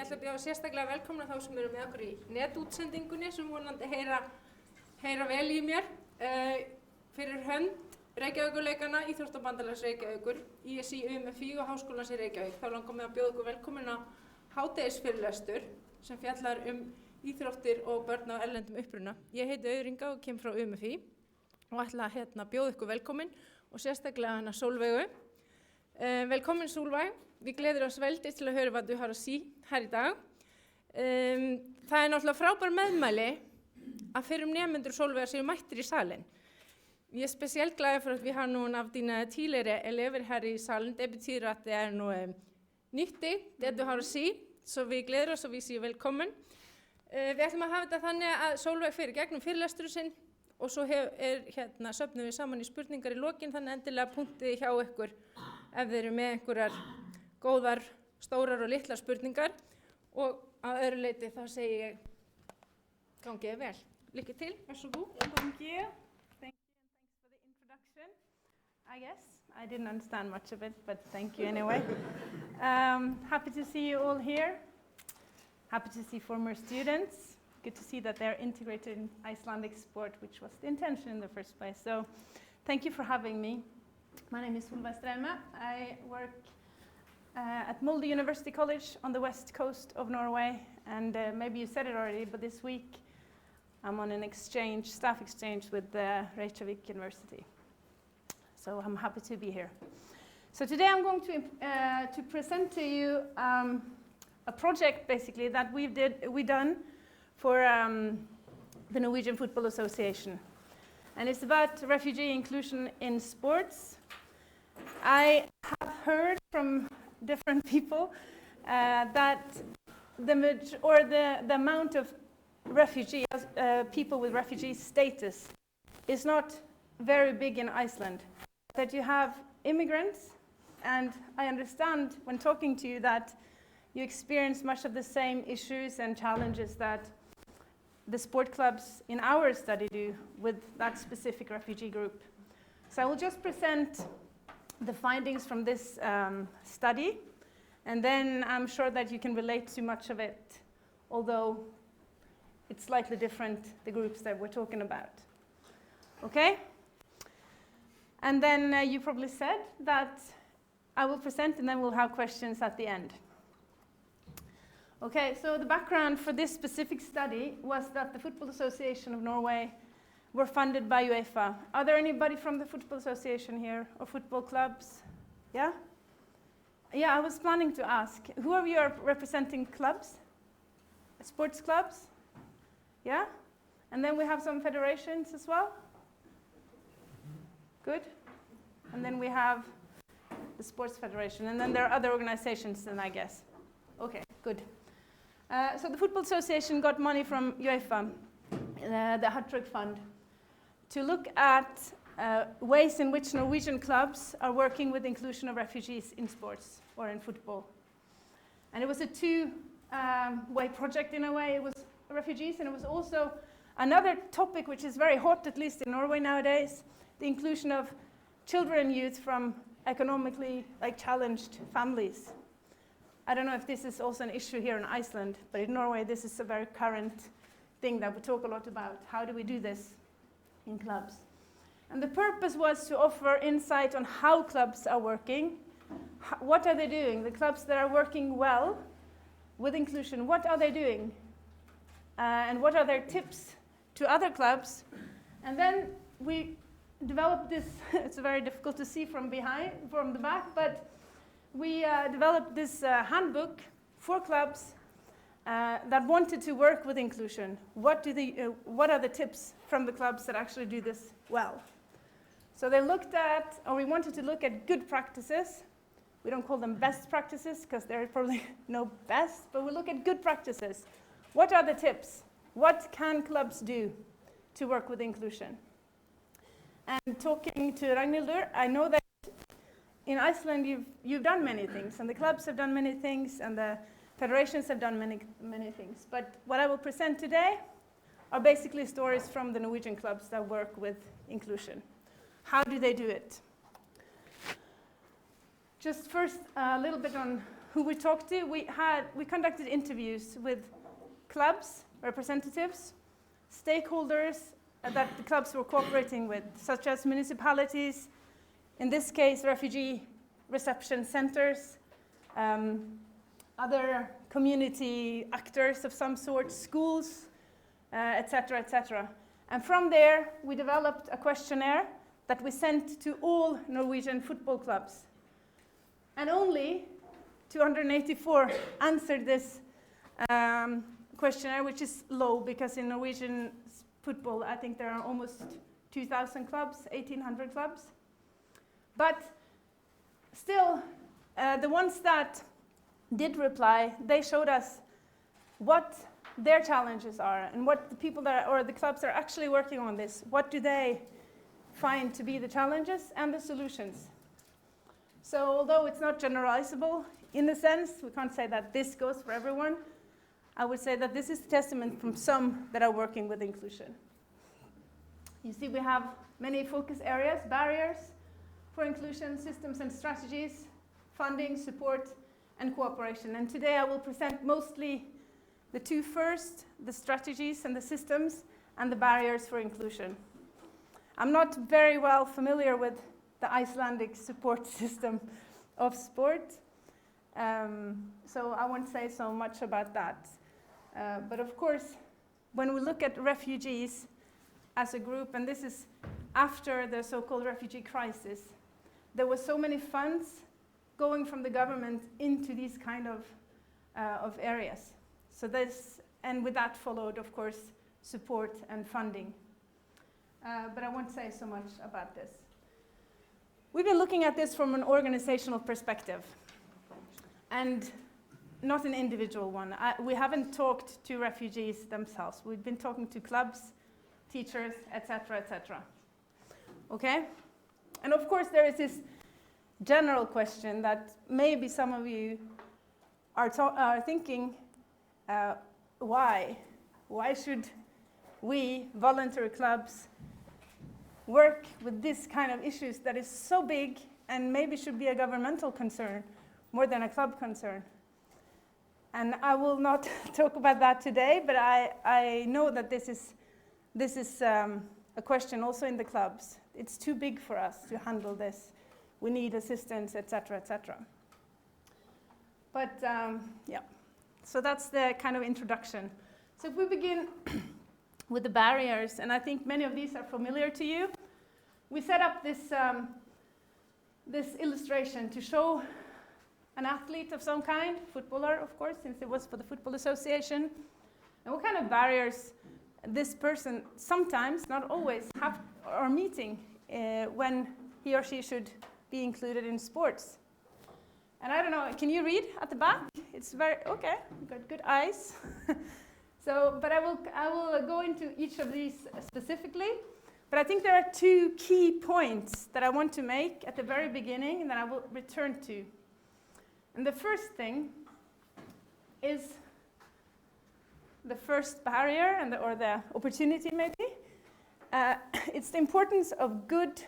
ég ætla að bjóða sérstaklega velkomna þá sem eru með okkur í netútsendingunni sem vonandi heyra vel í mér. Fyrir hönd Reykjavíkurleikana, Íþróttabandalags Reykjavíkur, E-sal Íþróttamiðstöðvarinnar og Háskólans í Reykjavík. Þá langar mig að bjóða okkur velkomin á Hádegisfyrirlestur sem fjallar íþróttir og börn á erlendum uppruna. Ég heiti Auðringa og kem frá Ungmennafélag og ætla að bjóða ykkur velkomin og sérstaklega hana Solveigu. Velkommen Solveig. Vi glæder os vældig til at høre, hvad du har at sige her i dag. Það náttúrulega frábær meðmæli að fyrir nefnendur Solveigar séu mættir i salen. Vi specielt glade for, at vi har nogle af dine tidligere elever her i salen. Det betyder, at det noget nyttigt, det du har at sige. Så vi glæder os, og vi siger velkommen. Vi ætlum að hafa þetta þannig að Solveig fyrir gegnum fyrirlesturinn sinn og svo söfnum við saman í spurningar í lokin, þannig endilega punktið hjá ykkur ef þeir eru með einhverjar góðar, stórar og litlar spurningar og að öðru leyti þá segi ég gangi vel. Lykke til, vær så god. Thank you. Thank you and thanks for the introduction. I guess I didn't understand much of it, but thank you anyway. Happy to see you all here. Happy to see former students. Good to see that they're integrated in Icelandic sport, which was the intention in the first place. So thank you for having me. My name is Solveig Straume. I work at Molde University College on the west coast of Norway. And maybe you said it already, but this week I'm on an staff exchange with Reykjavík University. So I'm happy to be here. So today I'm going to present to you a project basically that we done for the Norwegian Football Association. And it's about refugee inclusion in sports. I have heard from different people that the amount of refugees, people with refugee status is not very big in Iceland. That you have immigrants, and I understand when talking to you that you experience much of the same issues and challenges that the sport clubs in our study do with that specific refugee group. So I will just present the findings from this study, and then I'm sure that you can relate to much of it, although it's slightly different, the groups that we're talking about. Okay? And then you probably said that I will present and then we'll have questions at the end. Okay, so the background for this specific study was that the Football Association of Norway were funded by UEFA. Are there anybody from the Football Association here, or football clubs? Yeah? Yeah, I was planning to ask, who of you are representing clubs? Sports clubs? Yeah? And then we have some federations as well? Good. And then we have the Sports Federation, and then there are other organizations then, I guess. Okay, good. So the Football Association got money from UEFA, the Hat-Trick Fund, to look at ways in which Norwegian clubs are working with inclusion of refugees in sports or in football. And it was a two-way project in a way. It was refugees, and it was also another topic which is very hot, at least in Norway nowadays, the inclusion of children and youth from economically challenged families. I don't know if this is also an issue here in Iceland, but in Norway this is a very current thing that we talk a lot about. How do we do this in clubs? And the purpose was to offer insight on how clubs are working. What are they doing? The clubs that are working well with inclusion, what are they doing? And what are their tips to other clubs? And then we developed this, it's very difficult to see from the back, but we developed this handbook for clubs that wanted to work with inclusion. What are the tips from the clubs that actually do this well? So they looked at, or we wanted to look at good practices. We don't call them best practices because there are probably no best, but we look at good practices. What are the tips? What can clubs do to work with inclusion? And talking to Ragnhildur, I know that in Iceland you've done many things, and the clubs have done many things, and the federations have done many things. But what I will present today are basically stories from the Norwegian clubs that work with inclusion. How do they do it? Just first, a little bit on who we talked to, we conducted interviews with clubs, representatives, stakeholders that the clubs were cooperating with, such as municipalities, in this case refugee reception centers, other community actors of some sort, schools, etc., etc. And from there, we developed a questionnaire that we sent to all Norwegian football clubs. And only 284 answered this questionnaire, which is low, because in Norwegian football, I think there are almost 2,000 clubs, 1,800 clubs. But still, the ones that did reply, they showed us what their challenges are and what the people that are, or the clubs are actually working on this. What do they find to be the challenges and the solutions? So although it's not generalizable in a sense, we can't say that this goes for everyone, I would say that this is a testament from some that are working with inclusion. You see, we have many focus areas: barriers for inclusion, systems and strategies, funding, support, and cooperation. And today I will present mostly the two first, the strategies and the systems, and the barriers for inclusion. I'm not very well familiar with the Icelandic support system of sport, so I won't say so much about that. But of course, when we look at refugees as a group, and this is after the so-called refugee crisis, there were so many funds going from the government into these kind of areas. So this, and with that followed, of course, support and funding. But I won't say so much about this. We've been looking at this from an organizational perspective, and not an individual one. We haven't talked to refugees themselves. We've been talking to clubs, teachers, etc., etc. Okay? And of course, there is this general question that maybe some of you are thinking, why? Why should we, voluntary clubs, work with this kind of issues that is so big and maybe should be a governmental concern more than a club concern? And I will not talk about that today, but I know that this is a question also in the clubs. It's too big for us to handle this. We need assistance, etc., etc. But yeah, so that's the kind of introduction. So if we begin with the barriers, and I think many of these are familiar to you, we set up this this illustration to show an athlete of some kind, footballer, of course, since it was for the Football Association, and what kind of barriers this person sometimes, not always, are meeting when he or she should be included in sports. And I don't know, can you read at the back? It's very, okay, you've got good eyes. So, but I will go into each of these specifically. But I think there are two key points that I want to make at the very beginning and that I will return to. And the first thing is the first barrier, or the opportunity maybe. It's the importance of good,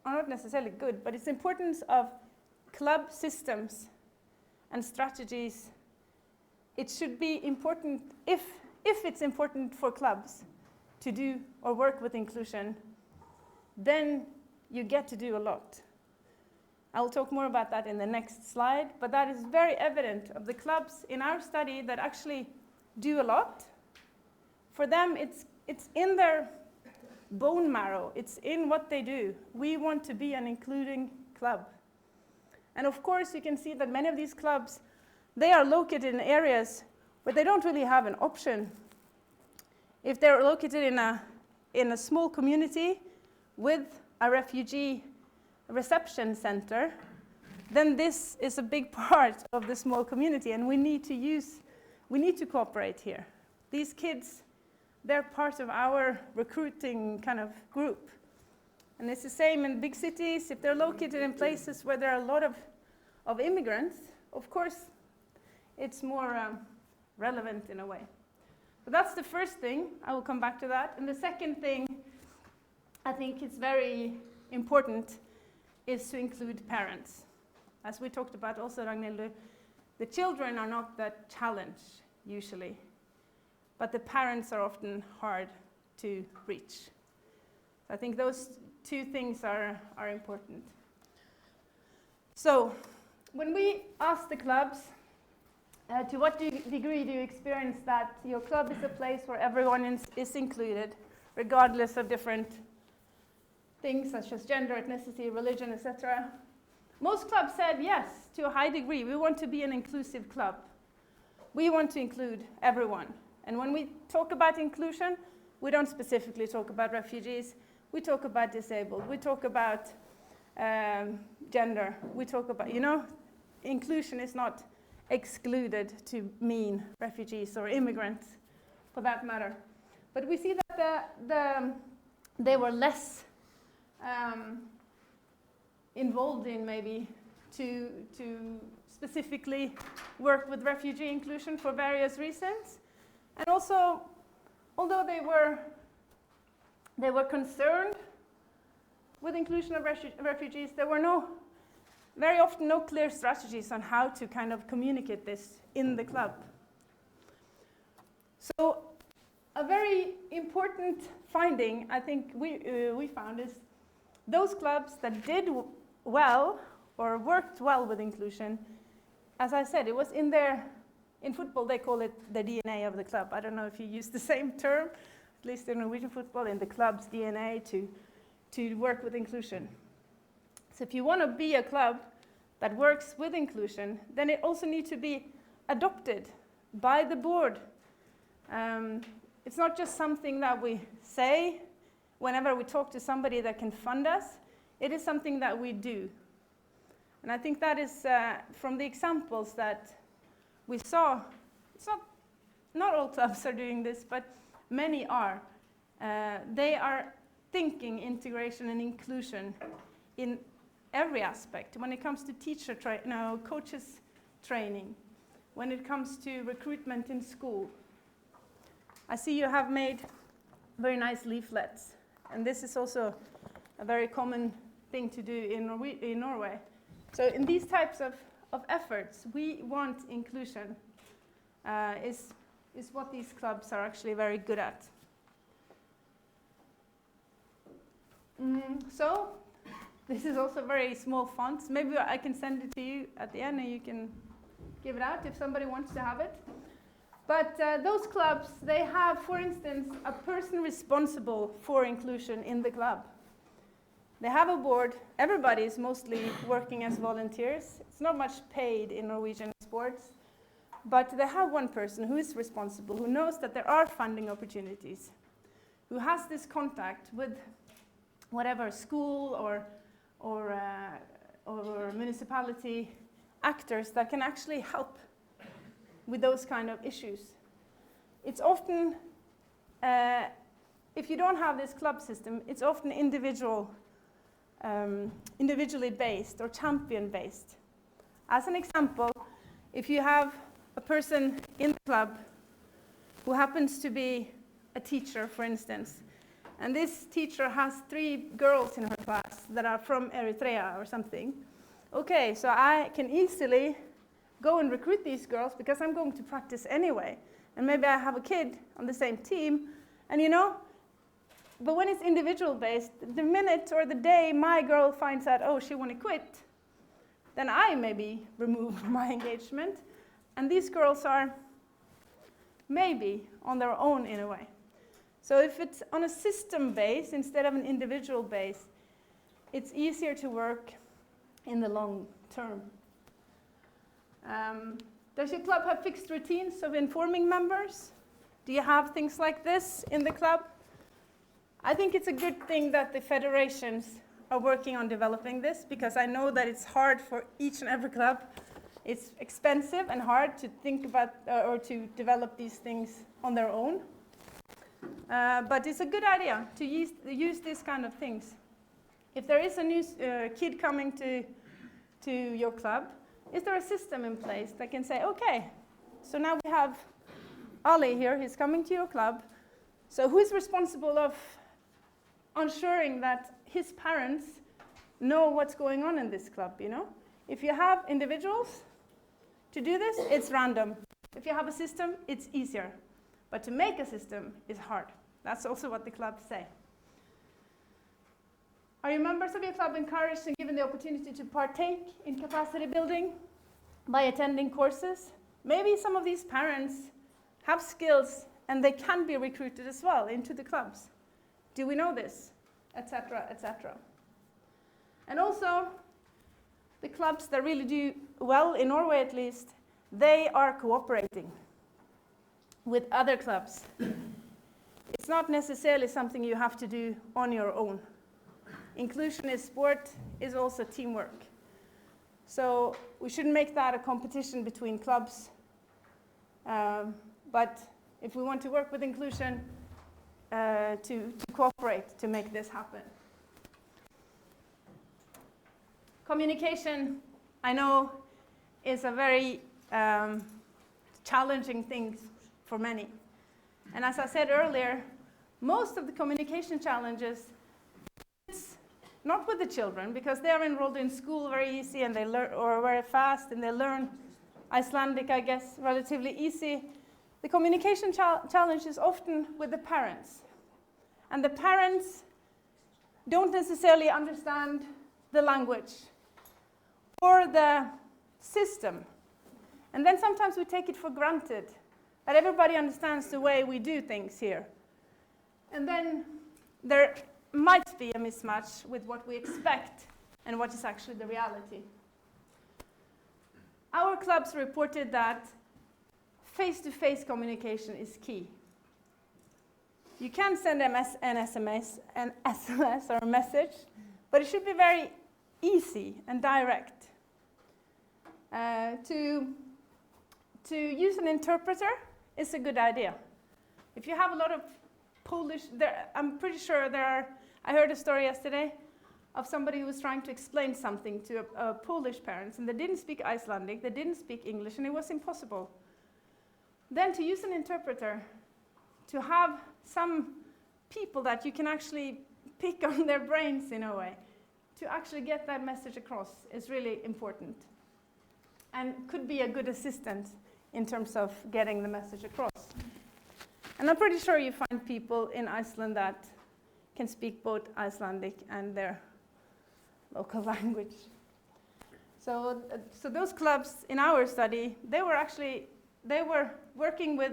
or not necessarily good, but it's the importance of club systems and strategies. It should be important, if it's important for clubs to do or work with inclusion, then you get to do a lot. I'll talk more about that in the next slide, but that is very evident of the clubs in our study that actually do a lot. For them, it's in their bone marrow. It's in what they do. We want to be an including club. And of course, you can see that many of these clubs, they are located in areas where they don't really have an option. If they're located in a small community with a refugee reception center, then this is a big part of the small community, and we need to cooperate here. These kids, they're part of our recruiting kind of group. And it's the same in big cities. If they're located in places where there are a lot of immigrants, of course, it's more relevant in a way. So that's the first thing. I will come back to that. And the second thing I think is very important is to include parents. as we talked about also, Ragnhildur, the children are not the challenge usually, but the parents are often hard to reach. I think those two things are important. So, when we ask the clubs, to what degree do you experience that your club is a place where everyone is included, regardless of different things such as gender, ethnicity, religion, etc.? Most clubs said yes, to a high degree. We want to be an inclusive club. We want to include everyone. And when we talk about inclusion, we don't specifically talk about refugees. We talk about disabled. We talk about gender. We talk about, inclusion is not excluded to mean refugees or immigrants, for that matter. But we see that they were less involved in maybe to specifically work with refugee inclusion for various reasons. And also, although they were concerned with inclusion of refugees, there were very often no clear strategies on how to kind of communicate this in the club. So a very important finding I think we found is those clubs that did well or worked well with inclusion, as I said, it was in football they call it the DNA of the club. I don't know if you use the same term, at least in Norwegian football, in the club's DNA to work with inclusion. So if you want to be a club that works with inclusion, then it also needs to be adopted by the board. It's not just something that we say whenever we talk to somebody that can fund us. It is something that we do. And I think that is from the examples that we saw, it's not all clubs are doing this, but many are. They are thinking integration and inclusion in every aspect. When it comes to coaches training, when it comes to recruitment in school. I see you have made very nice leaflets, and this is also a very common thing to do in Norway. So in these types of efforts, we want inclusion, is what these clubs are actually very good at. So this is also very small fonts. Maybe I can send it to you at the end and you can give it out if somebody wants to have it. But those clubs, they have, for instance, a person responsible for inclusion in the club. They have a board. Everybody is mostly working as volunteers. It's not much paid in Norwegian sports. But they have one person who is responsible, who knows that there are funding opportunities, who has this contact with whatever school or municipality actors that can actually help with those kind of issues. It's often, if you don't have this club system, it's often individually based or champion based. As an example, if you have a person in the club who happens to be a teacher, for instance, and this teacher has 3 girls in her class that are from Eritrea or something. Okay, so I can easily go and recruit these girls because I'm going to practice anyway. And maybe I have a kid on the same team, and but when it's individual based, the minute or the day my girl finds out, oh, she want to quit, then I maybe remove my engagement. And these girls are maybe on their own in a way. So if it's on a system base instead of an individual base, it's easier to work in the long term. Does your club have fixed routines of informing members? Do you have things like this in the club? I think it's a good thing that the federations are working on developing this, because I know that it's hard for each and every club. It's expensive and hard to think about or to develop these things on their own. But it's a good idea to use these kind of things. If there is a new kid coming to your club, is there a system in place that can say, okay, so now we have Ali here, he's coming to your club. So who is responsible of ensuring that his parents know what's going on in this club, If you have individuals to do this, it's random. If you have a system, it's easier. But to make a system is hard. That's also what the clubs say. Are you members of your club encouraged and given the opportunity to partake in capacity building by attending courses? Maybe some of these parents have skills and they can be recruited as well into the clubs. Do we know this? Etc., etc. And also, the clubs that really do well, in Norway at least, they are cooperating with other clubs. It's not necessarily something you have to do on your own. Inclusion in sport is also teamwork. So we shouldn't make that a competition between clubs. But if we want to work with inclusion, to cooperate to make this happen. Communication, I know, is a very challenging thing for many. And as I said earlier, most of the communication challenges, it's not with the children, because they are enrolled in school very easy and they learn, or very fast, and they learn Icelandic, I guess, relatively easy. The communication challenge is often with the parents. And the parents don't necessarily understand the language or the system. And then sometimes we take it for granted that everybody understands the way we do things here. And then there might be a mismatch with what we expect and what is actually the reality. Our clubs reported that face-to-face communication is key. You can send an SMS or a message, but it should be very easy and direct. To use an interpreter is a good idea. If you have a lot of Polish, I'm pretty sure I heard a story yesterday of somebody who was trying to explain something to Polish parents, and they didn't speak Icelandic, they didn't speak English, and it was impossible. Then to use an interpreter, to have some people that you can actually pick on their brains in a way, to actually get that message across is really important. And could be a good assistant in terms of getting the message across. And I'm pretty sure you find people in Iceland that can speak both Icelandic and their local language. So those clubs in our study, they were working with,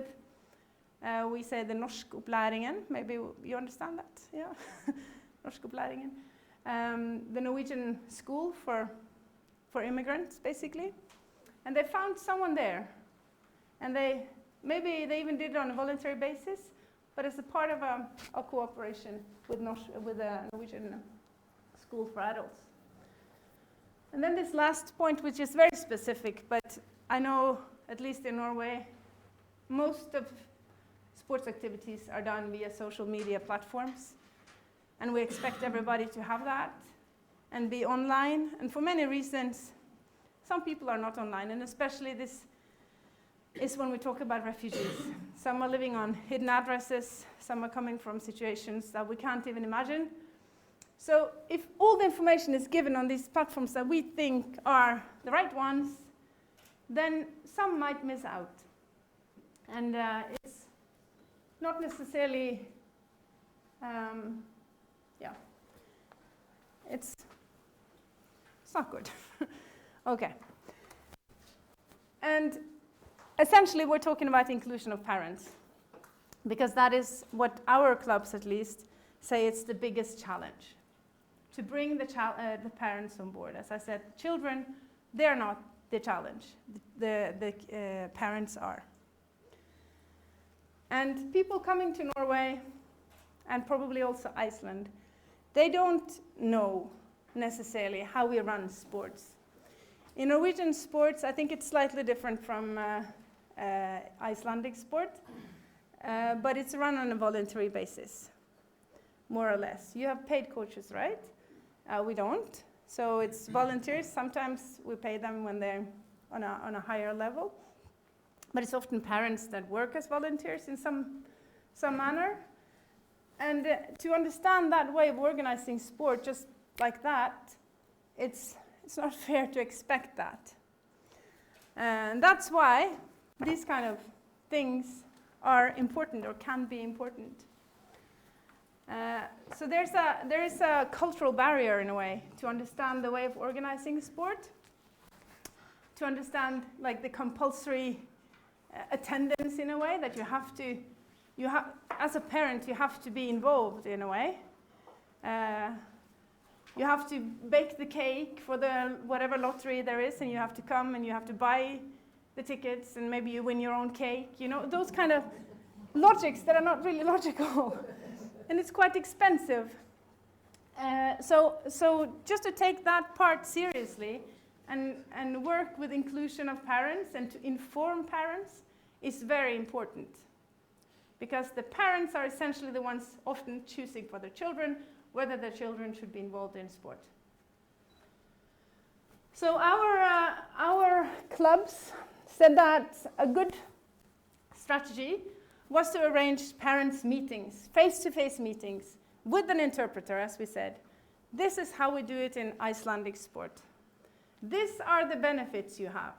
we say the norskopplæringen, maybe you understand that, yeah? Norskopplæringen. The Norwegian school for immigrants, basically. And they found someone there. And maybe they even did it on a voluntary basis, but as a part of a cooperation with a Norwegian school for adults. And then this last point, which is very specific, but I know, at least in Norway, most of sports activities are done via social media platforms. And we expect everybody to have that and be online. And for many reasons, some people are not online, and especially this is when we talk about refugees. Some are living on hidden addresses, some are coming from situations that we can't even imagine. So if all the information is given on these platforms that we think are the right ones, then some might miss out. And it's not necessarily, it's not good. Okay. And essentially, we're talking about inclusion of parents, because that is what our clubs, at least, say it's the biggest challenge, to bring the parents on board. As I said, children, they're not the challenge. The parents are. And people coming to Norway, and probably also Iceland, they don't know necessarily how we run sports. In Norwegian sports, I think it's slightly different from Icelandic sport, but it's run on a voluntary basis, more or less. You have paid coaches, right? We don't. So it's volunteers. Sometimes we pay them when they're on a higher level. But it's often parents that work as volunteers in some manner. And to understand that way of organizing sport just like that, it's It's not fair to expect that. And that's why these kind of things are important or can be important. So there is a cultural barrier in a way to understand the way of organizing sport, to understand like the compulsory attendance in a way that as a parent you have to be involved in a way. You have to bake the cake for the whatever lottery there is, and you have to come and you have to buy the tickets, and maybe you win your own cake. You know, those kind of logics that are not really logical. And it's quite expensive. So just to take that part seriously and work with inclusion of parents and to inform parents is very important. Because the parents are essentially the ones often choosing for their children whether their children should be involved in sport. So our clubs said that a good strategy was to arrange parents' meetings, face-to-face meetings, with an interpreter, as we said. This is how we do it in Icelandic sport. These are the benefits you have.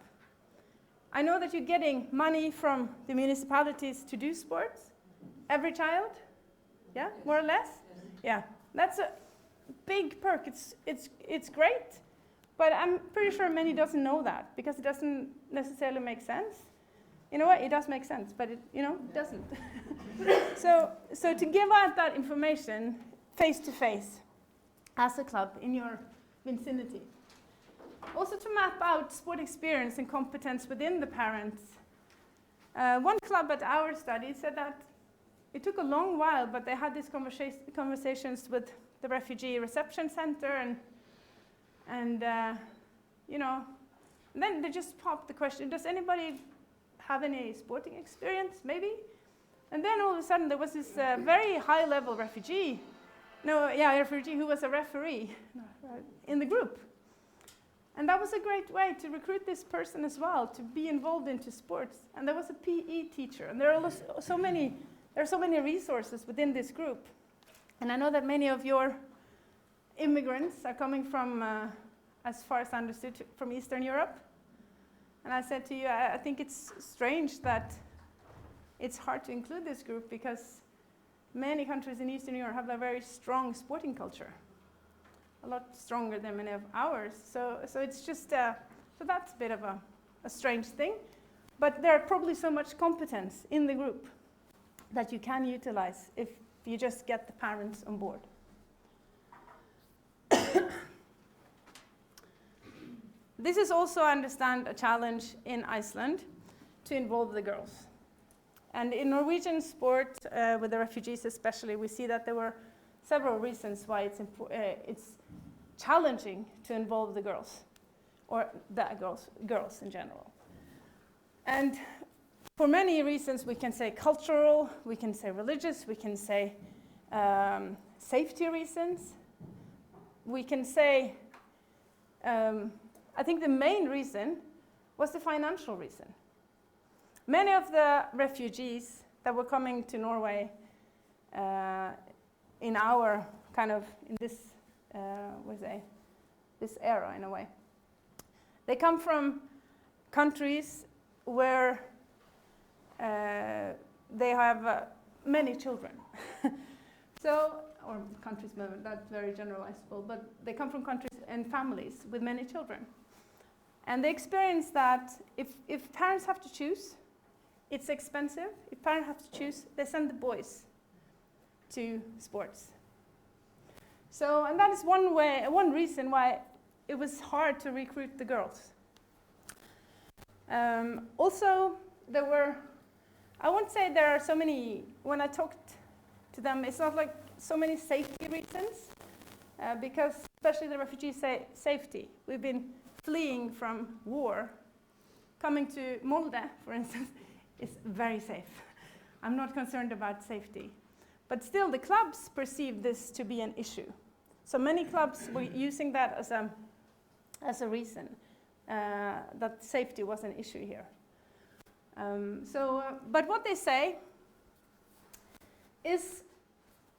I know that you're getting money from the municipalities to do sports. Every child? Yeah, more or less? Yeah, that's a big perk. It's great, but I'm pretty sure many doesn't know that because it doesn't necessarily make sense. In a way, it does make sense, but it doesn't. So to give out that information face to face as a club in your vicinity. Also to map out sport experience and competence within the parents. One club at our study said that it took a long while, but they had these conversations with the refugee reception center and then they just popped the question, does anybody have any sporting experience, maybe? And then all of a sudden there was this very high-level refugee who was a referee in the group. And that was a great way to recruit this person as well, to be involved into sports. And there was a PE teacher, and there are so many resources within this group. And I know that many of your immigrants are coming from, as far as I understood, from Eastern Europe. And I said to you, I think it's strange that it's hard to include this group because many countries in Eastern Europe have a very strong sporting culture, a lot stronger than many of ours. So it's just, so that's a bit of a strange thing. But there are probably so much competence in the group that you can utilize if you just get the parents on board. This is also, I understand, a challenge in Iceland to involve the girls. And in Norwegian sport, with the refugees especially, we see that there were several reasons why it's challenging to involve the girls, or the girls in general. And for many reasons, we can say cultural, we can say religious, we can say safety reasons. We can say, I think the main reason was the financial reason. Many of the refugees that were coming to Norway in our kind of, in this, this era in a way, they come from countries where they have many children. Or countries, that's very generalizable, but they come from countries and families with many children. And they experience that if parents have to choose, it's expensive. If parents have to choose, they send the boys to sports. So, and that is one reason why it was hard to recruit the girls. Also, I won't say there are so many, when I talked to them, it's not like so many safety reasons, because especially the refugees say safety. We've been fleeing from war. Coming to Molde, for instance, is very safe. I'm not concerned about safety. But still, the clubs perceive this to be an issue. So many clubs were using that as a reason that safety was an issue here. But what they say is,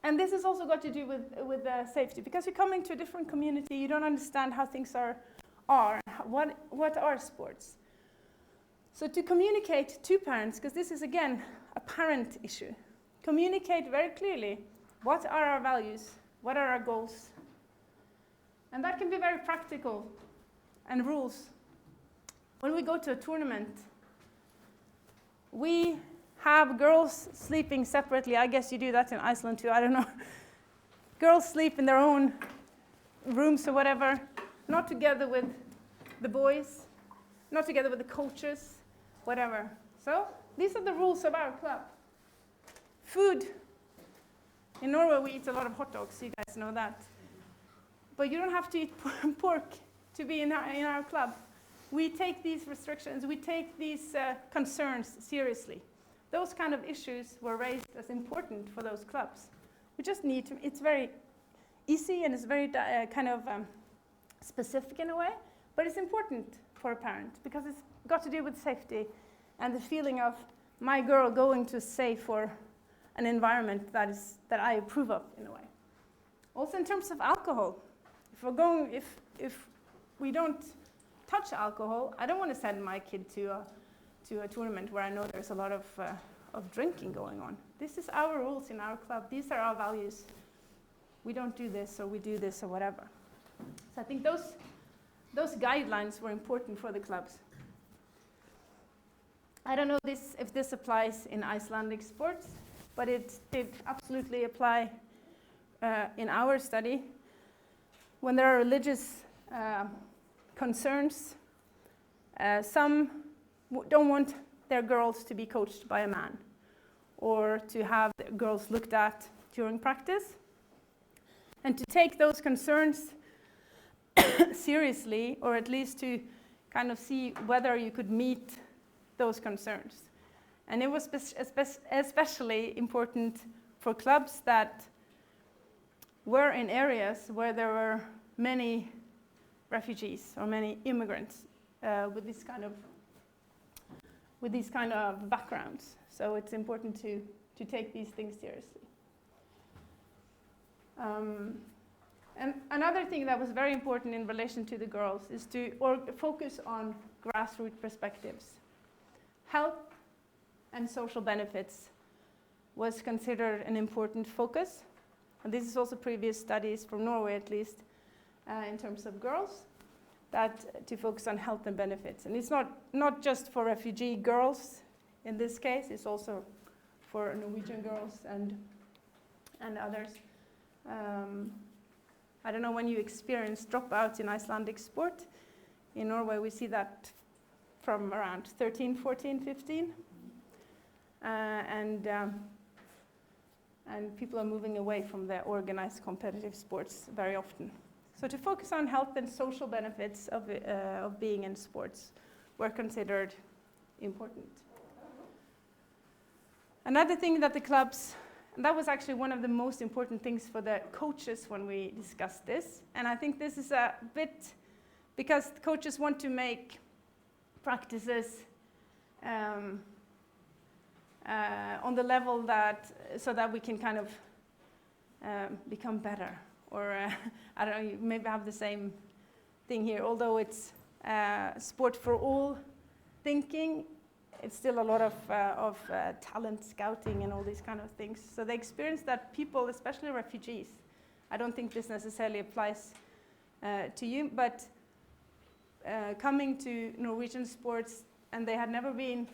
and this has also got to do with safety, because you're coming to a different community, you don't understand how things are are. What are sports? So to communicate to parents, because this is again a parent issue, communicate very clearly what are our values, what are our goals. And that can be very practical and rules. When we go to a tournament, we have girls sleeping separately. I guess you do that in Iceland too, I don't know. Girls sleep in their own rooms or whatever, not together with the boys, not together with the coaches, whatever. So these are the rules of our club. Food. In Norway we eat a lot of hot dogs, you guys know that. But you don't have to eat pork to be in our club. We take these restrictions, we take these concerns seriously. Those kind of issues were raised as important for those clubs. We just need to, it's very easy and it's very specific in a way, but it's important for a parent because it's got to do with safety and the feeling of my girl going to safe or an environment that I approve of in a way. Also in terms of alcohol, if we don't touch alcohol, I don't want to send my kid to a tournament where I know there's a lot of drinking going on. This is our rules in our club. These are our values. We don't do this or we do this or whatever. So I think those guidelines were important for the clubs. I don't know if this applies in Icelandic sports, but it did absolutely apply in our study. When there are religious concerns, some don't want their girls to be coached by a man or to have their girls looked at during practice. And to take those concerns seriously, or at least to kind of see whether you could meet those concerns. And it was especially important for clubs that were in areas where there were many refugees or many immigrants with these kind of backgrounds. So it's important to take these things seriously. And another thing that was very important in relation to the girls is to focus on grassroots perspectives. Health and social benefits was considered an important focus. And this is also previous studies from Norway, at least, in terms of girls, to focus on health and benefits. And it's not just for refugee girls in this case, it's also for Norwegian girls and others. I don't know when you experience dropouts in Icelandic sport. In Norway, we see that from around 13, 14, 15. And people are moving away from the organized competitive sports very often. So to focus on health and social benefits of being in sports were considered important. Another thing that the clubs, and that was actually one of the most important things for the coaches when we discussed this, and I think this is a bit because the coaches want to make practices on the level so that we can kind of become better. Or I don't know, you maybe have the same thing here. Although it's sport for all thinking, it's still a lot of talent scouting and all these kind of things. So they experience that people, especially refugees, I don't think this necessarily applies to you, but coming to Norwegian sports and they had never been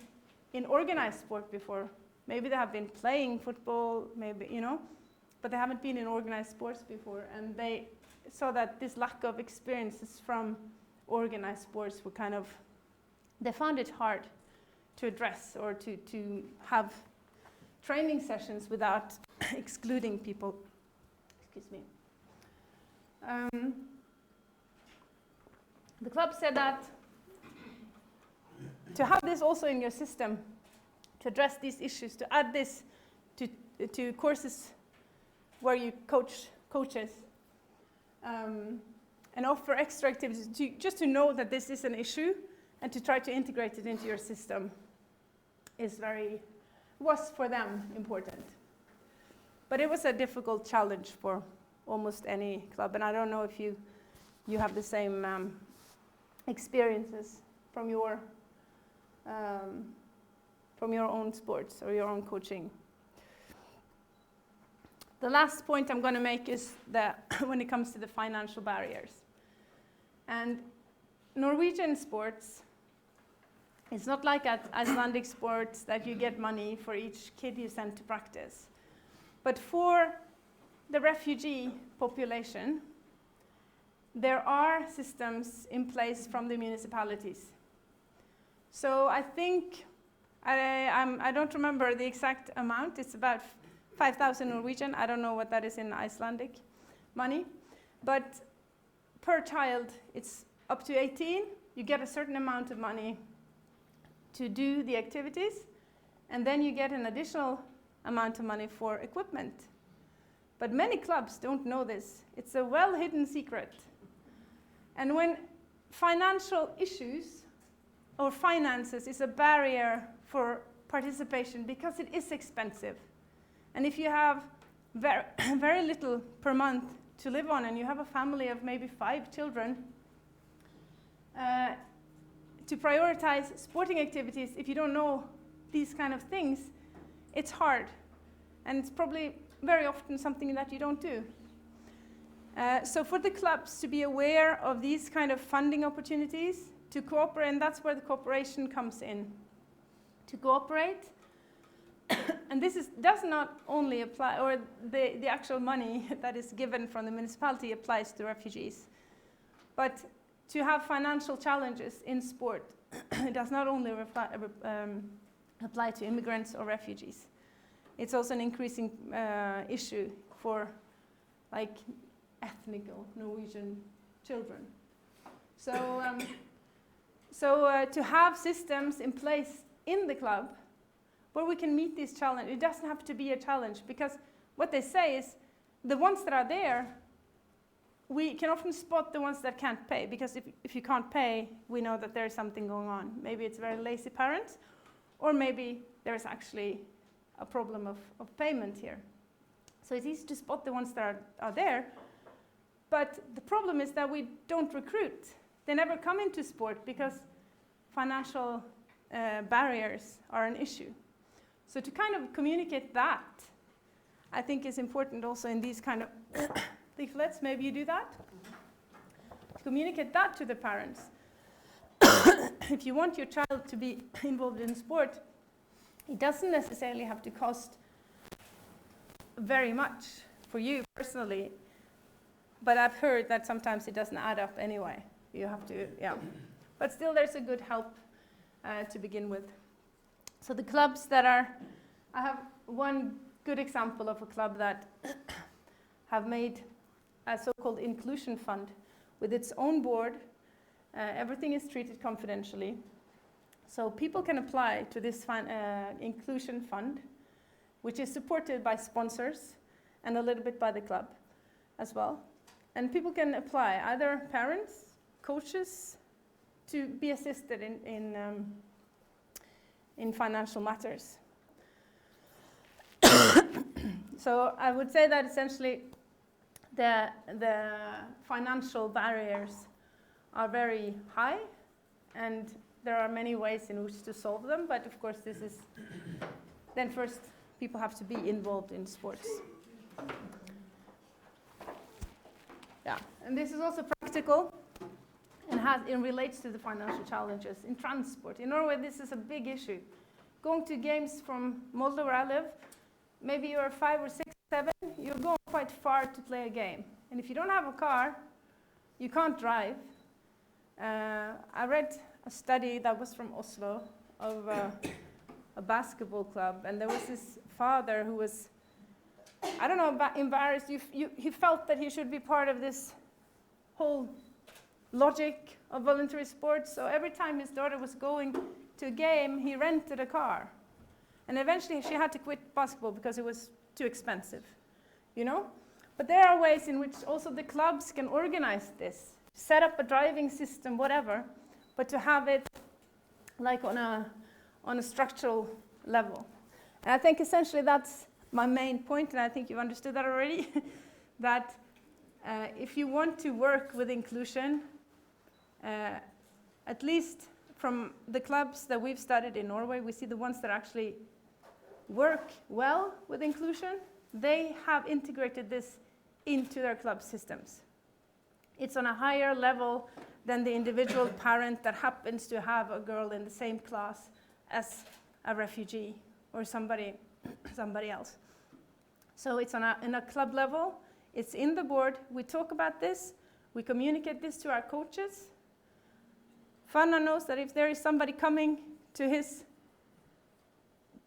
in organized sport before. Maybe they have been playing football, maybe, but they haven't been in organized sports before, and they saw that this lack of experiences from organized sports were they found it hard to address or to have training sessions without excluding people. Excuse me. The club said that to have this also in your system, to address these issues, to add this to courses where you coaches, and offer extra activities, just to know that this is an issue and to try to integrate it into your system was for them important. But it was a difficult challenge for almost any club, and I don't know if you have the same experiences from your own sports or your own coaching. The last point I'm going to make is that when it comes to the financial barriers. And Norwegian sports, it's not like at Icelandic sports that you get money for each kid you send to practice. But for the refugee population, there are systems in place from the municipalities. So I think, I don't remember the exact amount, it's about 5,000 Norwegian, I don't know what that is in Icelandic money, but per child it's up to 18, you get a certain amount of money to do the activities, and then you get an additional amount of money for equipment. But many clubs don't know this. It's a well-hidden secret. And when financial issues or finances is a barrier for participation because it is expensive, and if you have very little per month to live on and you have a family of maybe 5 children, to prioritize sporting activities, if you don't know these kind of things, it's hard. And it's probably very often something that you don't do. So for the clubs to be aware of these kind of funding opportunities, to cooperate, and that's where the cooperation comes in. To cooperate, and this does not only apply, or the actual money that is given from the municipality applies to refugees, but to have financial challenges in sport, it does not only apply to immigrants or refugees. It's also an increasing issue for like ethnic Norwegian children. So, to have systems in place in the club where we can meet these challenges, it doesn't have to be a challenge, because what they say is the ones that are there, we can often spot the ones that can't pay, because if you can't pay, we know that there's something going on. Maybe it's very lazy parents, or maybe there's actually a problem of payment here. So it's easy to spot the ones that are there, but the problem is that we don't recruit. They never come into sport because financial barriers are an issue. So to kind of communicate that, I think is important also in these kind of leaflets. Maybe you do that? Communicate that to the parents. If you want your child to be involved in sport, it doesn't necessarily have to cost very much for you personally, but I've heard that sometimes it doesn't add up anyway. You have to, yeah. But still there's a good help to begin with. So the clubs that are, I have one good example of a club that have made a so-called inclusion fund with its own board. Everything is treated confidentially. So people can apply to this inclusion fund, which is supported by sponsors and a little bit by the club as well. And people can apply, either parents, coaches, to be assisted in financial matters. So I would say that essentially the financial barriers are very high, and there are many ways in which to solve them, but of course this is, then first people have to be involved in sports. Yeah, and this is also practical and it relates to the financial challenges in transport. In Norway this is a big issue. Going to games from Molde where I live, maybe you're 5 or 6, 7, you're going quite far to play a game. And if you don't have a car, you can't drive. I read a study that was from Oslo of a basketball club, and there was this father who was, I don't know, embarrassed. He felt that he should be part of this whole logic of voluntary sports. So every time his daughter was going to a game, he rented a car. And eventually she had to quit basketball because it was too expensive, you know? But there are ways in which also the clubs can organize this, set up a driving system, whatever, but to have it like on a structural level. And I think essentially that's my main point, and I think you've understood that already, that if you want to work with inclusion, at least from the clubs that we've studied in Norway, we see the ones that actually work well with inclusion, they have integrated this into their club systems. It's on a higher level than the individual parent that happens to have a girl in the same class as a refugee or somebody else. So it's on a club level, it's in the board, we talk about this, we communicate this to our coaches. Fanna knows that if there is somebody coming to his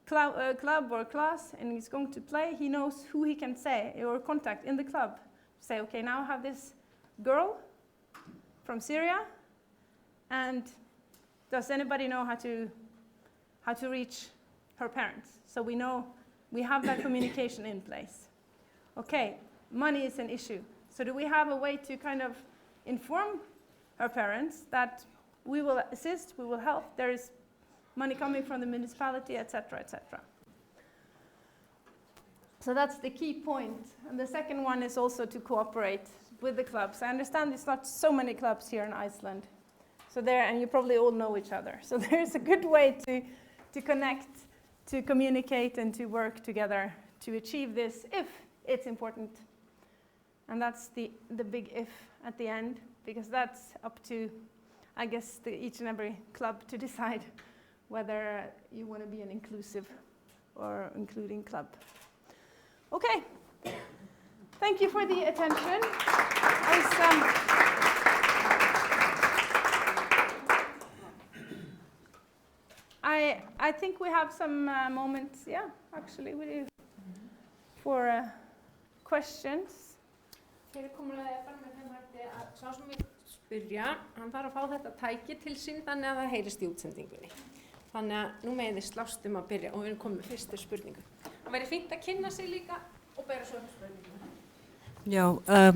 club or class and he's going to play, he knows who he can say or contact in the club. Say, okay, now I have this girl from Syria, and does anybody know how to reach her parents? So we know we have that communication in place. Okay, money is an issue. So do we have a way to kind of inform her parents that we will assist, we will help, there is money coming from the municipality, etc., etc. So that's the key point. And the second one is also to cooperate with the clubs. I understand there's not so many clubs here in Iceland. So there, and you probably all know each other. So there's a good way to connect, to communicate, and to work together to achieve this if it's important. And that's the big if at the end, because that's up to, I guess, each and every club to decide whether you want to be an inclusive or including club. Okay, thank you for the attention. I think we have some moments, yeah, actually, we do, for questions. Fyrirkomulagið er bara með þeim hætti að sá sem við spyrja, hann þarf að fá þetta tæki til sín þannig að það heyrist í útsendingunni. Þannig að nú megið þið slást að byrja og við erum komið með fyrstu spurningu. Það væri fínt að kynna sig líka og bera svo spurningu. Yeah,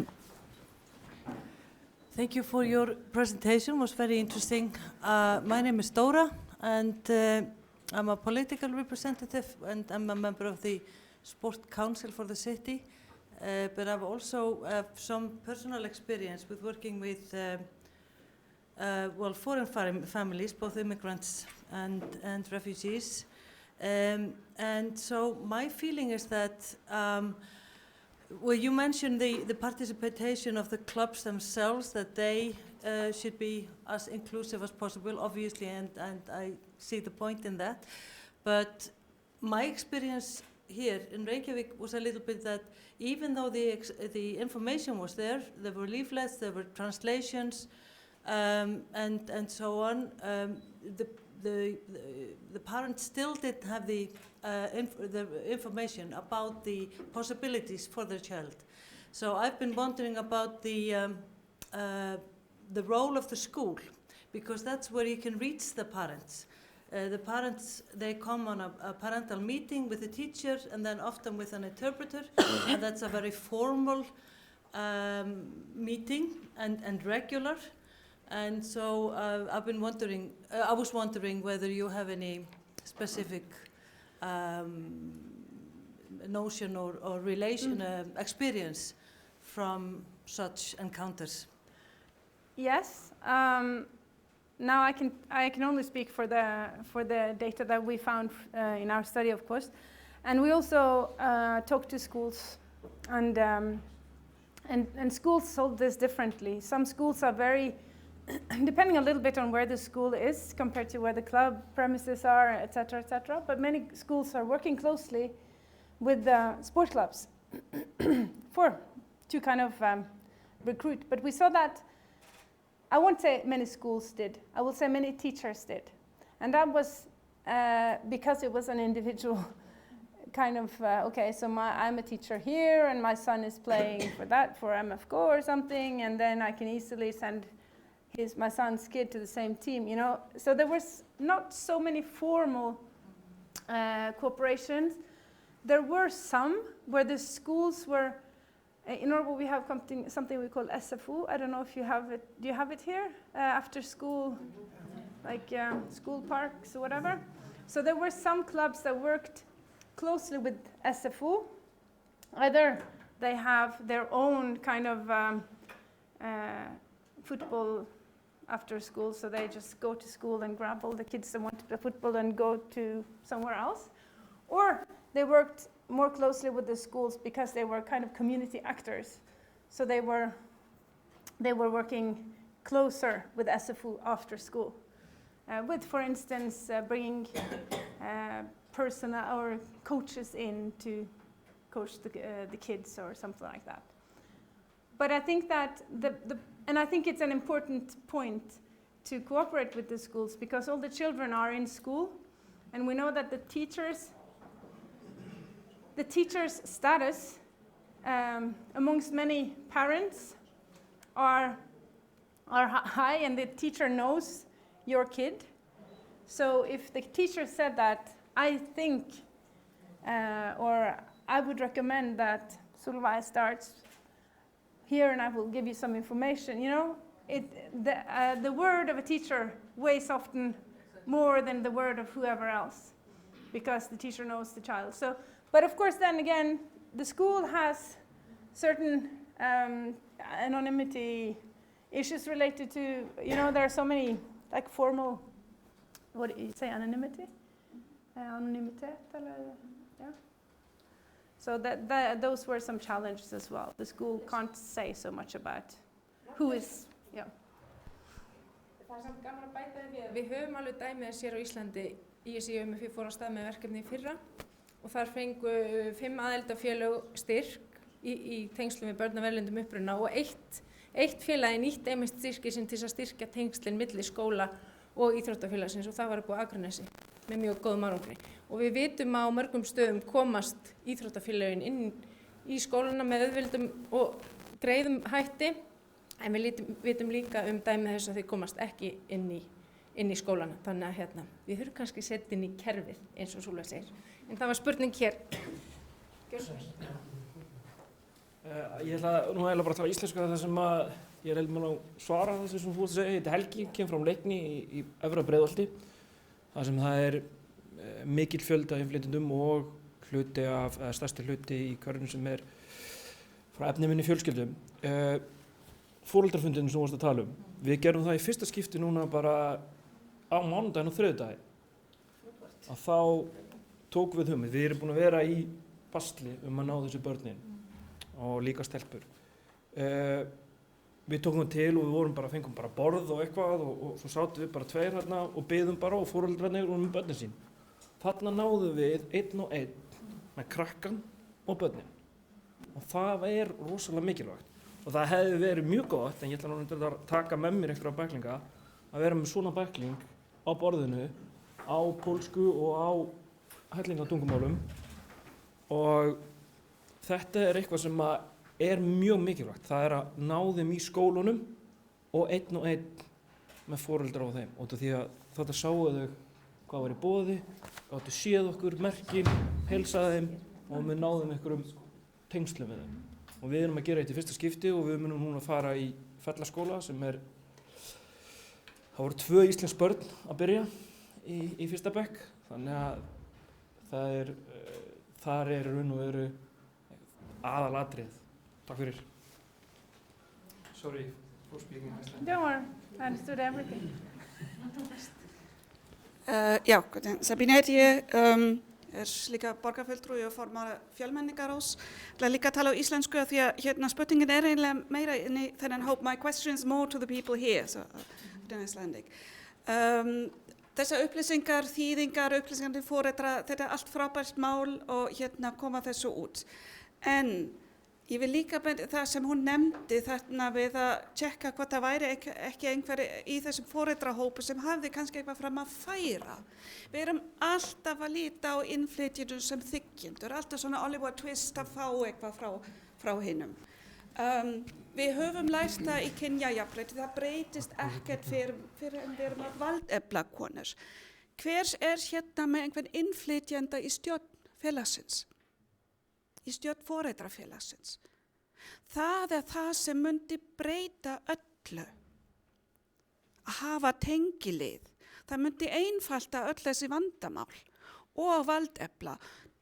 thank you for your presentation. It was very interesting. My name is Dora, and I'm a political representative, and I'm a member of the Sport Council for the city. But I've also some personal experience with working with foreign families, both immigrants and refugees. And so my feeling is that, well, you mentioned the participation of the clubs themselves, that they should be as inclusive as possible, obviously, and I see the point in that. But my experience here in Reykjavík was a little bit that even though the information was there were leaflets, there were translations, and so on, the parents still didn't have the information about the possibilities for their child. So I've been wondering about the role of the school, because that's where you can reach the parents. The parents, they come on a parental meeting with the teacher and then often with an interpreter, and that's a very formal meeting and regular. And so I've been wondering, I was wondering whether you have any specific notion or relation, experience from such encounters. Yes. Now I can only speak for the data that we found in our study, of course, and we also talked to schools, and schools solve this differently. Some schools are very, depending a little bit on where the school is compared to where the club premises are, etc., etc. But many schools are working closely with the sport clubs to kind of recruit. But we saw that. I won't say many schools did. I will say many teachers did. And that was because it was an individual kind of, okay, so I'm a teacher here and my son is playing for MFCO or something, and then I can easily send my son's kid to the same team, you know. So there was not so many formal cooperations. There were some where the schools were, in Norway we have something we call SFO. I don't know if you have it. Do you have it here? After school, like school parks or whatever. So there were some clubs that worked closely with SFO. Either they have their own kind of football after school, so they just go to school and grab all the kids that want to play football and go to somewhere else. Or they worked more closely with the schools because they were kind of community actors. So they were working closer with SFU after school. With, for instance, bringing personnel or coaches in to coach the kids or something like that. But I think that and I think it's an important point to cooperate with the schools because all the children are in school, and we know that the teachers' status amongst many parents are high, and the teacher knows your kid. So if the teacher said that, I think, or I would recommend that Solveig starts here and I will give you some information, the word of a teacher weighs often more than the word of whoever else, because the teacher knows the child. So, but of course then again, the school has certain anonymity issues related to, there are so many like formal, what do you say, anonymity? Anonymitet, yeah. So those were some challenges as well. The school can't say so much about who is, yeah. Það samt gaman að bæta því að við höfum alveg dæmið þess hér á Íslandi. E-sal fór á stað með verkefni í fyrra og þar fengu 5 aðildafélög styrk í tengslum við börn af erlendum uppruna og eitt félagi nýtti einmitt styrki sinn til að styrkja tengslin milli skóla og íþróttafélagsins og það var upp á Akranesi með mjög góðum árangri. Og við vitum á mörgum stöðum komast íþróttafélögin inn í skólana með auðveldum og greiðum hætti, en við vitum líka dæmi þess að þau komast ekki inn í skólana. Þannig að við þurfum kannski setja inn í kerfið eins og Solveig segir. En það var spurning hér. Gjörðu svo vel. Ég ætla nú eiginlega bara að tala íslensku þar sem að ég eiginlega að svara þessu sem þú ert að segja. Ég heiti Helgi, kemur frá Leikni í Efra Breiðholti. Það sem það mikill fjöldi af innflytjendum og stærsti hluti í hverjum sem frá efniminni fjölskyldum. Foreldrafundin sem þú varst að tala við gerum það í fyrsta skipti núna bara á mánudaginn og þriðjudaginn. Að þá tókum við hugmynd. Við erum búin að vera í basli að ná þessu börnin og líka stelpur. Við tókum það til og við fengum bara borð og eitthvað og svo sátum við bara 2 hérna og biðum bara og foreldrarnir og með börnin sín. Þarna náðum við einn og einn með krakkan og börnin. Og það rosalega mikilvægt. Og það hefði verið mjög gott, en ég ætla nú að taka með mér einhverja bæklinga, að vera með svona bækling á borðinu, á pólsku og á hellingatungumálum. Og þetta eitthvað sem mjög mikilvægt. Það að ná þeim í skólunum og einn með foreldra á þeim. Og því að þetta sáu þau hvað var í boði, gátu séð okkur, merkin, heilsaði þeim og við náðum einhverjum tengslum við þeim. Og við erum að gera þetta í fyrsta skipti og við munum núna að fara í Fellaskóla sem það voru 2 íslensk börn að byrja í fyrsta bekk. Þannig að þar raun og veru aðalatriðið. Takk fyrir. Sorry for speaking Icelandic. Don't worry, I understood everything. Já, Sabine heiti ég, líka borgarfulltrúi og formaður fjölmenningarráðs. Ég ætla líka að tala á íslensku af því að spurningin eiginlega meira inn í þennan hóp. My question is more to the people here, so Icelandic. Þessar upplýsingar, þýðingar, upplýsingar til foreldra, þetta allt frábært mál og koma þessu út. En ég vil líka benda það sem hún nefndi þarna við að tjekka hvort það væri ekki einhver í þessum foreldrahópi sem hafði kannski eitthvað fram að færa. Við erum alltaf að líta á innflytjendur sem þiggjendur, alltaf svona Oliver Twist að fá eitthvað frá hinum. Við höfum lært það í kynjajafnrétti, það breytist ekkert fyrir en við erum að valdefla konur. Hver með einhvern innflytjenda í stjórn félagsins? Í stjórn foreldrafélagsins. Það það sem myndi breyta öllu. Að hafa tengilið. Það myndi einfalda öll þessi vandamál og valdefla.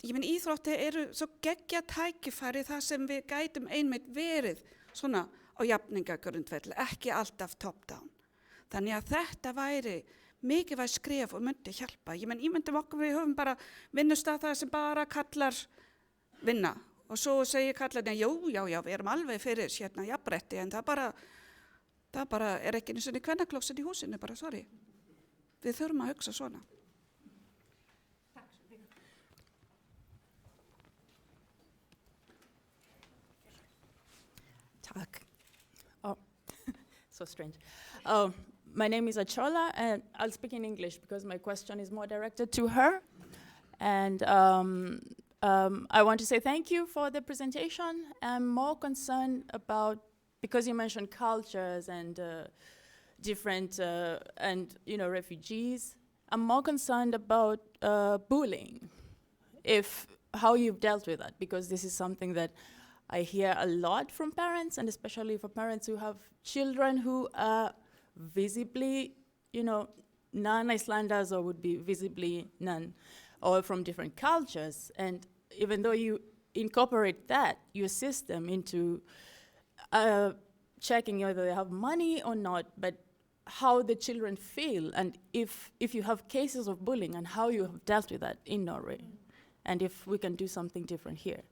Íþróttir eru svo geggja tækifæri þar sem við gætum einmitt verið svona á jafningagrundvelli, ekki alltaf top down. Þannig að þetta væri mikilvæg skref og myndi hjálpa. Ég myndum okkur við höfum bara vinnustað það sem bara kallar vinna. Og svo segir kallarnir, já, við erum alveg fyrir jafnrétti, en það bara ekki einu sinni kvennaklósett í húsinu, bara sorry. Við þurfum að hugsa svona. Takk. Oh, so strange. My name is Achola, and I'll speak in English because my question is more directed to her. And I want to say thank you for the presentation. I'm more concerned about, because you mentioned cultures and different, and refugees. I'm more concerned about bullying, how you've dealt with that, because this is something that I hear a lot from parents, and especially for parents who have children who are visibly, non-Icelanders or would be visibly none, or from different cultures. And even though you incorporate that, you assist them into checking whether they have money or not, but how the children feel, and if you have cases of bullying and how you have dealt with that in Norway, and if we can do something different here.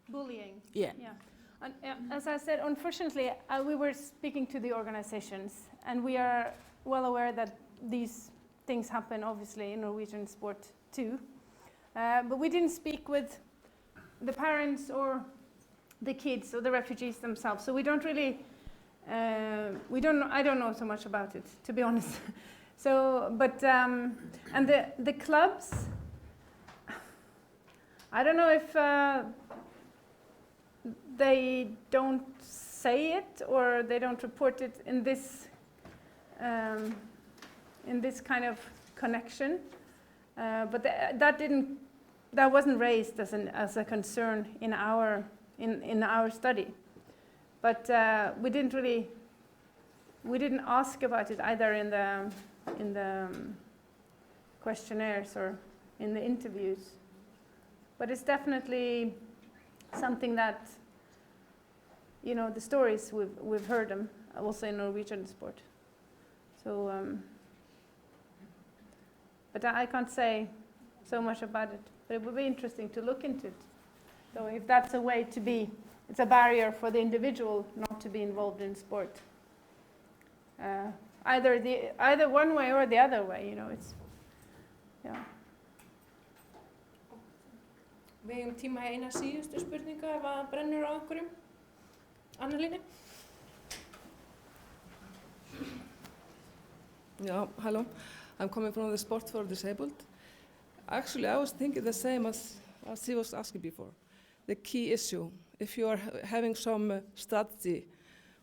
Bullying. Yeah. And, as I said, unfortunately, we were speaking to the organizations, and we are well aware that these things happen, obviously, in Norwegian sport too. But we didn't speak with the parents or the kids or the refugees themselves, so we don't really, I don't know so much about it, to be honest. So, but, and the clubs, I don't know if they don't say it or they don't report it in this kind of connection, but that wasn't raised as a concern in our study. But we didn't ask about it either in the questionnaires or in the interviews. But it's definitely something that, the stories we've heard them also in Norwegian sport. So, but I can't say so much about it. But it would be interesting to look into it. So if that's a way to be, it's a barrier for the individual not to be involved in sport. Either one way or the other way, it's, yeah. Við hefum tíma eina síðustu spurningu ef að brennur á einhverjum. Anna-Líne? Yeah, hello. I'm coming from the Sport for Disabled. Actually, I was thinking the same as he was asking before. The key issue, if you are having some strategy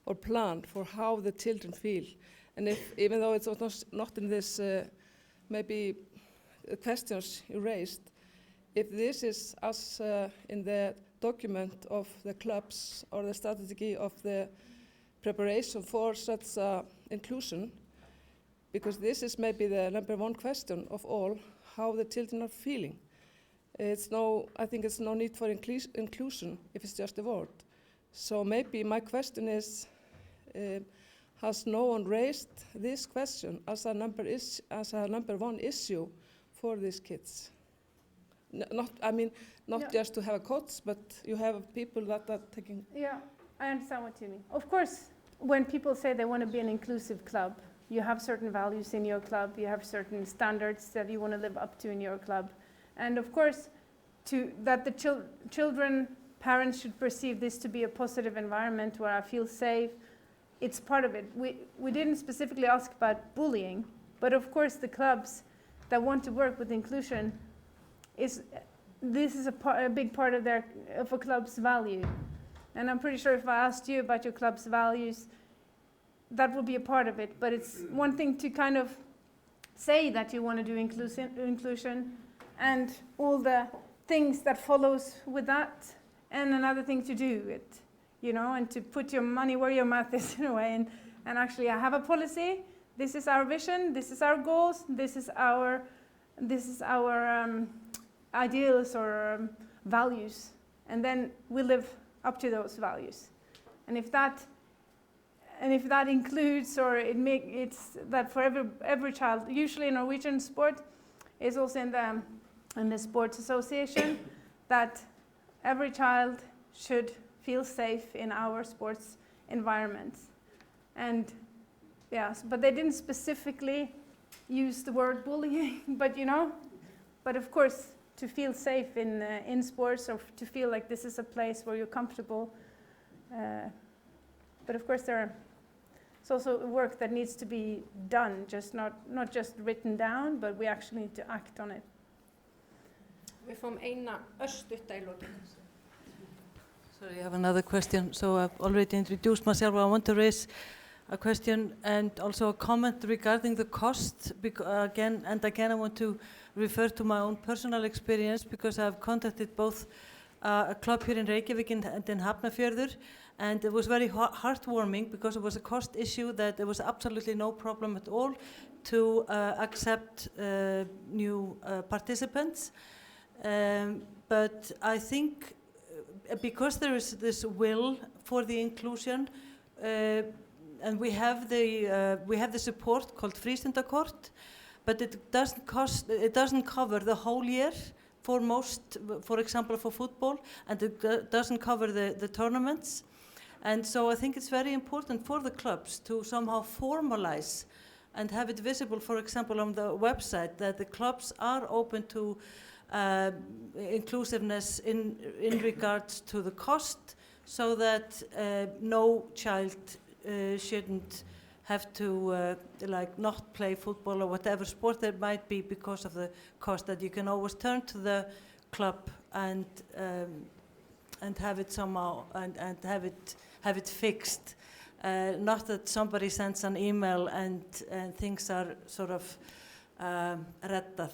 or plan for how the children feel, and even though it's not in this maybe questions you raised, if this is as in the document of the clubs or the strategy of the preparation for such inclusion, because this is maybe the number one question of all, how the children are feeling. I think it's no need for inclusion if it's just a word. So maybe my question is, has no one raised this question as a number one issue for these kids? Not just to have a coach, but you have people that are taking... Yeah, I understand what you mean. Of course, when people say they want to be an inclusive club, you have certain values in your club, you have certain standards that you want to live up to in your club. And of course, that the children, parents should perceive this to be a positive environment where I feel safe, it's part of it. We didn't specifically ask about bullying, but of course the clubs that want to work with inclusion, this is a big part of a club's value. And I'm pretty sure if I asked you about your club's values, that would be a part of it. But it's one thing to kind of say that you want to do inclusion and all the things that follows with that, and another thing to do it, and to put your money where your mouth is in a way, and actually have a policy. This is our vision, this is our goals, this is our ideals or values, and then we live up to those values. And if that and if that includes, or it's that for every child, usually Norwegian sport is also in the sports association, that every child should feel safe in our sports environments. And yes, but they didn't specifically use the word bullying, but but of course, to feel safe in sports, or to feel like this is a place where you're comfortable. But of course, it's also work that needs to be done, just not just written down, but we actually need to act on it. Við fáum eina örstutta í lokin. Sorry, I have another question. So I've already introduced myself. I want to raise a question and also a comment regarding the cost. Again I want to refer to my own personal experience, because I've contacted both a club here in Reykjavík and in Hafnarfjörður, and it was very heartwarming, because it was a cost issue that there was absolutely no problem at all to accept new participants. But I think because there is this will for the inclusion, and we have the support called frístundakort, but it doesn't cover the whole year for most, for example, for football, and it doesn't cover the tournaments. And so I think it's very important for the clubs to somehow formalize and have it visible, for example, on the website, that the clubs are open to inclusiveness in regards to the cost, so that no child shouldn't have to not play football or whatever sport there might be because of the cost, that you can always turn to the club and have it somehow and have it fixed. Not that somebody sends an email and things are sort of reddað,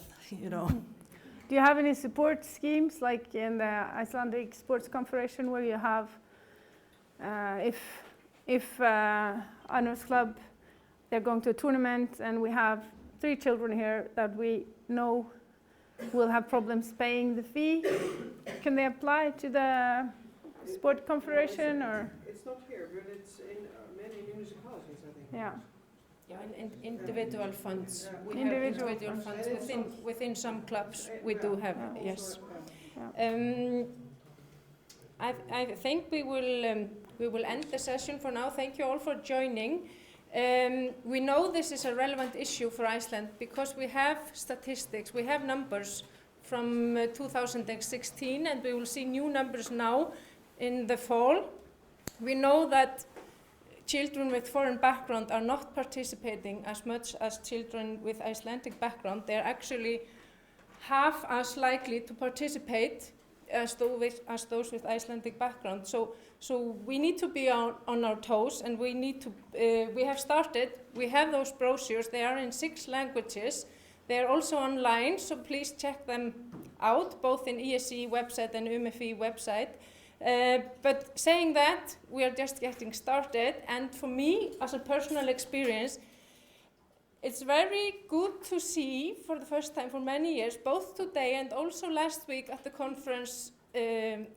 Do you have any support schemes, like in the Icelandic Sports Confederation, where you have, if Arnar's club, they're going to a tournament, and we have 3 children here that we know will have problems paying the fee, can they apply to the Sport Confederation, or? It's not here, but it's in many municipalities, I think. Yeah. Yeah, and individual funds. We Individual have individual funds within some clubs. We do have, yes. Yeah. I think we will end the session for now. Thank you all for joining. We know this is a relevant issue for Iceland because we have statistics, we have numbers from 2016, and we will see new numbers now in the fall. We know that children with foreign background are not participating as much as children with Icelandic background. They are actually half as likely to participate as those with Icelandic background. So we need to be on our toes, and we need to. We have started. We have those brochures. They are in 6 languages. They are also online, so please check them out, both in ESE website and UMFI website. But saying that, we are just getting started, and for me, as a personal experience, it's very good to see for the first time for many years, both today and also last week at the conference in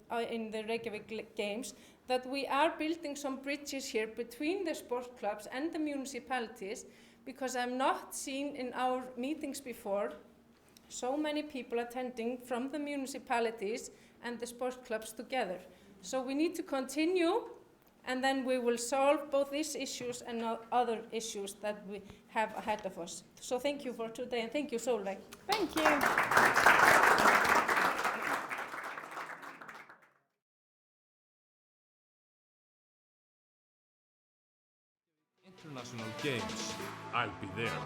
the Reykjavík Games, that we are building some bridges here between the sport clubs and the municipalities, because I've not seen in our meetings before so many people attending from the municipalities and the sports clubs together. So we need to continue, and then we will solve both these issues and other issues that we have ahead of us. So thank you for today, and thank you, Solveig. Thank you. International Games. I'll be there.